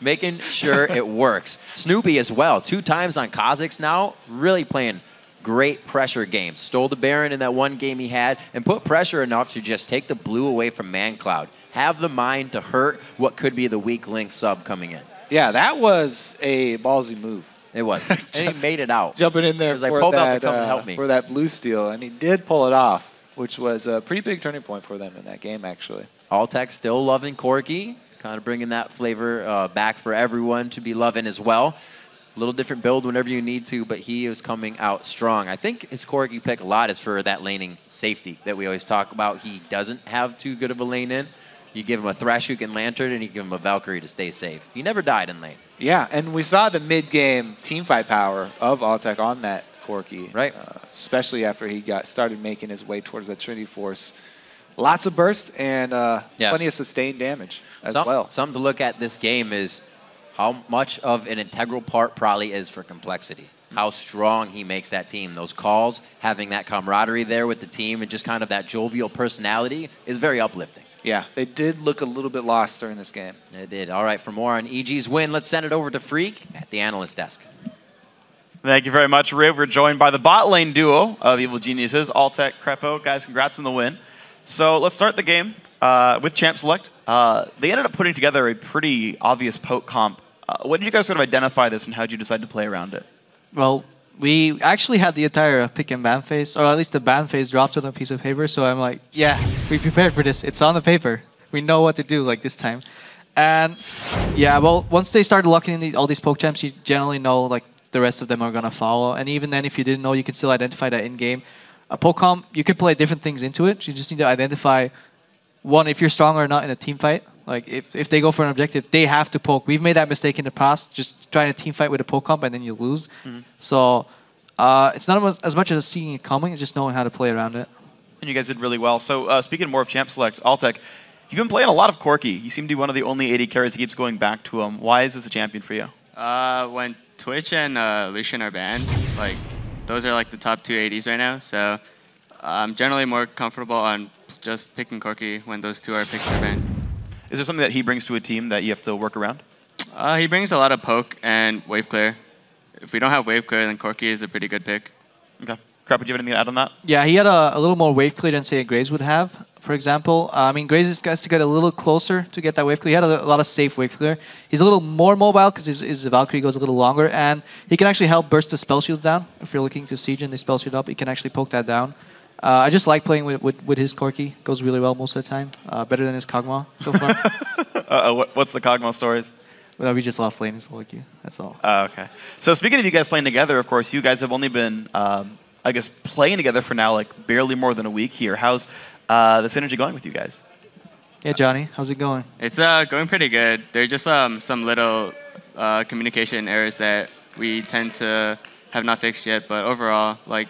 Making sure it works. Snoopeh as well, 2 times on Kha'Zix now, really playing great pressure games. Stole the Baron in that one game he had and put pressure enough to just take the blue away from mancloud. Have the mind to hurt what could be the weak link sub coming in. Yeah, that was a ballsy move. It was. And he made it out. Jumping in there like, Pobelter, come and help me. For that blue steal, and he did pull it off, which was a pretty big turning point for them in that game, actually. Altec still loving Corki, kind of bringing that flavor back for everyone to be loving as well. A little different build whenever you need to, but he is coming out strong. I think his Corki pick a lot is for that laning safety that we always talk about. He doesn't have too good of a lane in. You give him a Thrashhook and Lantern, and you give him a Valkyrie to stay safe. He never died in lane. Yeah, and we saw the mid-game teamfight power of Altec on that Corki. Right. Especially after he started making his way towards that Trinity Force. Lots of burst and plenty of sustained damage as well. Something to look at this game is how much of an integral part Probably is for Complexity. How strong he makes that team. Those calls, having that camaraderie there with the team, and just kind of that jovial personality is very uplifting. Yeah, they did look a little bit lost during this game. They did. All right, for more on EG's win, let's send it over to Freak at the analyst desk. Thank you very much, Riv. We're joined by the bot lane duo of Evil Geniuses, Altec, Krepo. Guys, congrats on the win. So let's start the game with Champ Select. They ended up putting together a pretty obvious poke comp. When did you guys sort of identify this, and how did you decide to play around it? Well, we actually had the entire pick and ban phase, or at least the ban phase dropped on a piece of paper. So I'm like, yeah, we prepared for this. It's on the paper. We know what to do like this time. And yeah, well, once they started locking in all these poke champs, you generally know like the rest of them are gonna follow. And even then, if you didn't know, you can still identify that in game. A poke comp, you can play different things into it. You just need to identify, one, if you're strong or not in a team fight. Like, if they go for an objective, they have to poke. We've made that mistake in the past, just trying to team fight with a poke comp and then you lose. So it's not as much as seeing it coming, it's just knowing how to play around it. And you guys did really well. So speaking more of Champ Select, Altec, you've been playing a lot of Corki. You seem to be one of the only AD carries that keeps going back to him. Why is this a champion for you? When Twitch and Lucian are banned, like, those are like the top 2 ADs right now. So I'm generally more comfortable on just picking Corki when those 2 are picked or banned. Is there something that he brings to a team that you have to work around? He brings a lot of poke and wave clear. If we don't have wave clear, then Corki is a pretty good pick. Okay. Krepo, do you have anything to add on that? Yeah, he had a little more wave clear than, say, Graves would have, for example. I mean, Graves has to get a little closer to get that wave clear. He had a lot of safe wave clear. He's a little more mobile because his Valkyrie goes a little longer, and he can actually help burst the spell shields down. If you're looking to siege and they spell shield up, he can actually poke that down. I just like playing with his Corki. Goes really well most of the time. Better than his Kog'Maw so far. What's the Kog'Maw stories? Well, we just lost lane in solo queue. That's all. Okay. So speaking of you guys playing together, of course, you guys have only been, I guess, playing together for now like barely more than a week here. How's the synergy going with you guys? Yeah, Johnny, how's it going? It's going pretty good. There are just some little communication errors that we tend to have not fixed yet, but overall, like,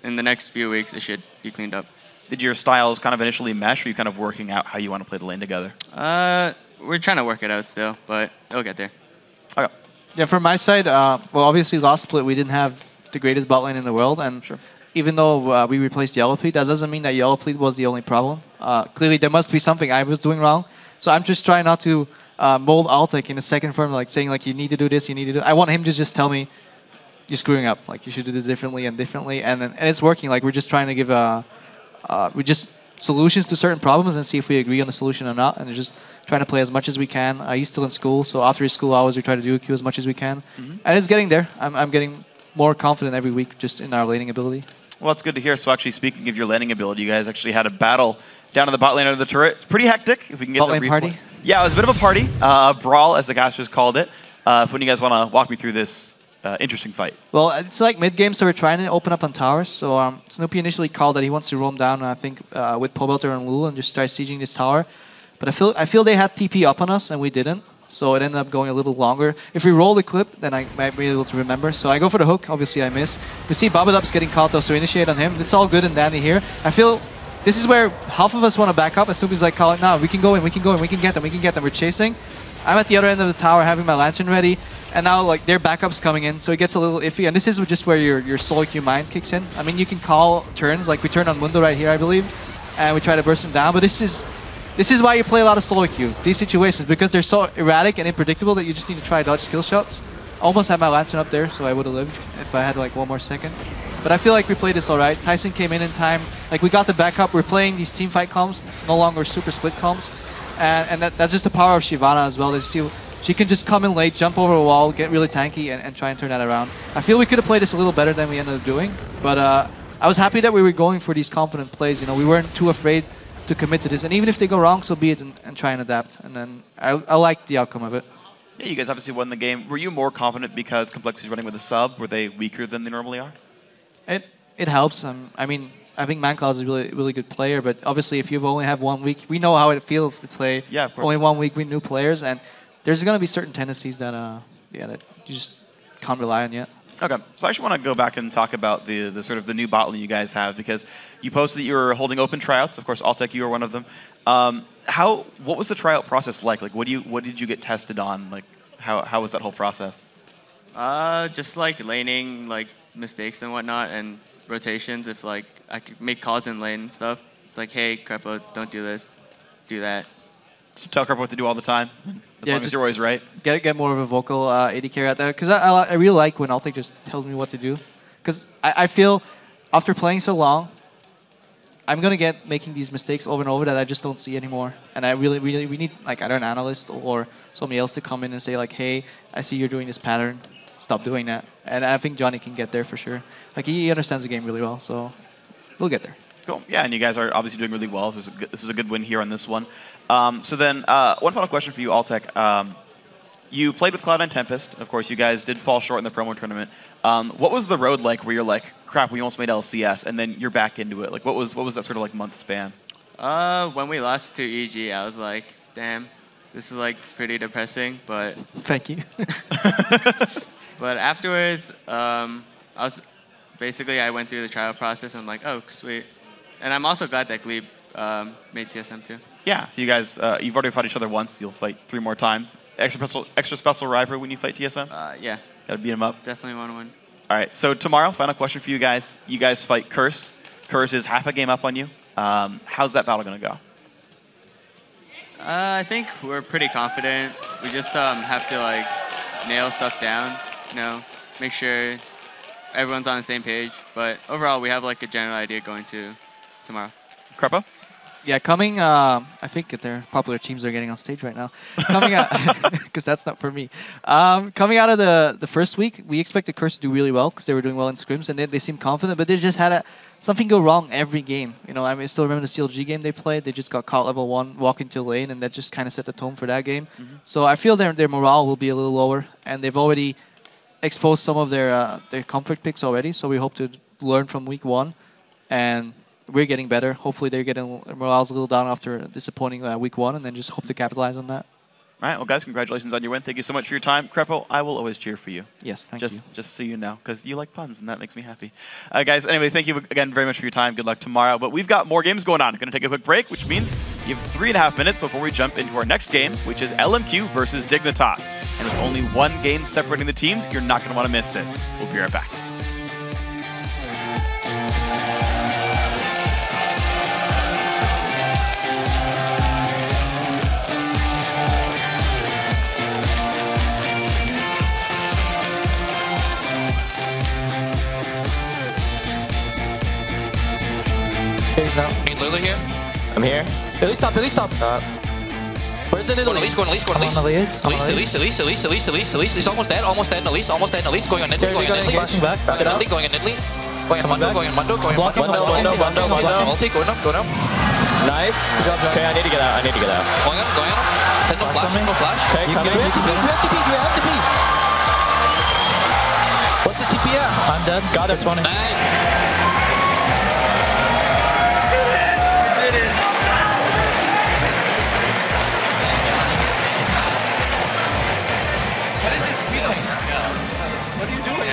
in the next few weeks, it should be cleaned up. Did your styles kind of initially mesh, or are you kind of working out how you want to play the lane together? We're trying to work it out still, but it'll get there. Okay. Yeah, from my side, well, obviously last split we didn't have the greatest bot lane in the world, and even though we replaced Yellowpleat, that doesn't mean that Yellowpleat was the only problem. Clearly, there must be something I was doing wrong. So I'm just trying not to mold Altec in the second form, like saying like you need to do this, you need to do. I want him to just tell me you're screwing up. Like you should do this differently, and it's working. Like we're just trying to give solutions to certain problems and see if we agree on the solution or not. And we're just trying to play as much as we can. He's still in school, so after his school hours, we try to do a queue as much as we can. And it's getting there. I'm getting more confident every week just in our laning ability. Well, it's good to hear. So actually, speaking of your laning ability, you guys actually had a battle down in the bot lane under the turret. It's pretty hectic. If we can get bot the lane party? Yeah, it was a bit of a party. A brawl, as the casters called it. When you guys want to walk me through this interesting fight. Well, it's like mid-game, so we're trying to open up on towers. So Snoopeh initially called that he wants to roam down, I think, with Pobelter and Lulu and just start sieging this tower. But I feel they had TP up on us, and we didn't. So it ended up going a little longer. If we roll the clip, then I might be able to remember. So I go for the hook. Obviously, I miss. We see Bubbadub's getting caught, though, so we initiate on him. It's all good and dandy here. I feel this is where half of us want to back up, and Snoopeh's like, calling, no, we can go in, we can go in, we can get them, we can get them. We're chasing. I'm at the other end of the tower having my lantern ready. And now, like, their backup's coming in, so it gets a little iffy. And this is just where your solo queue mind kicks in. I mean, you can call turns, like we turned on Mundo right here, I believe, and we try to burst him down. But this is why you play a lot of solo queue, these situations, because they're so erratic and unpredictable that you just need to try dodge skill shots. Almost had my lantern up there, so I would have lived if I had like one more second. But I feel like we played this all right. Tyson came in time. Like, we got the backup. We're playing these team fight comps, no longer super split comps. And that's just the power of Shyvana as well. She can just come in late, jump over a wall, get really tanky, and try and turn that around. I feel we could have played this a little better than we ended up doing, but I was happy that we were going for these confident plays. You know, we weren't too afraid to commit to this, and even if they go wrong, so be it, and try and adapt. And then I liked the outcome of it. Yeah, you guys obviously won the game. Were you more confident because Complexity is running with a sub? Were they weaker than they normally are? It helps. I mean, I think mancloud is a really good player, but obviously if you only have 1 week, we know how it feels to play only 1 week with new players, and there's going to be certain tendencies that that you just can't rely on yet. Okay, so I actually want to go back and talk about the sort of the new bot lane you guys have, because you posted that you were holding open tryouts. Of course, Altec, you were one of them. What was the tryout process like? Like, what did you get tested on? Like, how was that whole process? Just like laning, like mistakes and whatnot, and rotations. If like I could make calls in lane and stuff, it's like, hey, Krepo, don't do this, do that. So tell Krepo what to do all the time, as long as you're always right. Get more of a vocal AD carry out there, because I really like when Altec just tells me what to do. Because I feel after playing so long, I'm gonna get making these mistakes over and over that I just don't see anymore. And we need like either an analyst or somebody else to come in and say like, hey, I see you're doing this pattern, stop doing that. And I think Johnny can get there for sure. Like he understands the game really well, so we'll get there. Cool. Yeah, and you guys are obviously doing really well. This is a good win here on this one. So then, one final question for you, Altec. you played with Cloud9 Tempest. Of course, you guys did fall short in the promo tournament. What was the road like where you're like, crap, we almost made LCS, and then you're back into it? Like, what was that sort of like month span? When we lost to EG, I was like, damn, this is like pretty depressing, but... Thank you. But afterwards, I went through the trial process, and I'm like, oh, sweet. And I'm also glad that Glebe made TSM too. Yeah, so you guys, you've already fought each other once. You'll fight 3 more times. Extra special rivalry when you fight TSM? Yeah. Gotta beat him up? Definitely want to win. All right, so tomorrow, final question for you guys. You guys fight Curse. Curse is half a game up on you. How's that battle gonna go? I think we're pretty confident. We just have to like nail stuff down, you know, make sure everyone's on the same page. But overall, we have like a general idea going to tomorrow. Krepo? Yeah, coming, I think their popular teams are getting on stage right now. Coming out, because that's not for me. Coming out of the first week, we expected Curse to do really well because they were doing well in scrims and they seemed confident, but they just had something go wrong every game. You know, I still remember the CLG game they played. They just got caught level 1, walk into lane, and that just kind of set the tone for that game. So I feel their morale will be a little lower, and they've already exposed some of their comfort picks already, so we hope to learn from week 1. And we're getting better. Hopefully they're getting morale's a little down after a disappointing week 1, and then just hope to capitalize on that. All right, well, guys, congratulations on your win. Thank you so much for your time. Krepo, I will always cheer for you. Yes, thank you. Just so you know, because you like puns, and that makes me happy. Guys, anyway, thank you again very much for your time. Good luck tomorrow. But we've got more games going on. Going to take a quick break, which means you have 3.5 minutes before we jump into our next game, which is LMQ versus Dignitas. And with only 1 game separating the teams, you're not going to want to miss this. We'll be right back. Need Lulu here? I'm here. Elise stop, Elise stop. Where's the Nidalee? Elise, go on Elise. Elise. He's almost dead, Elise, Elise. Going on Nidalee, going on Nidalee. Going on Nidalee. Going on Mundo. Ulti, going up. Nice. Good job, okay, I need to get out. Going on. There's no flash, Okay, coming. You have TP. What's the TP at? I'm dead. Got it, 20. Nice. What are you doing?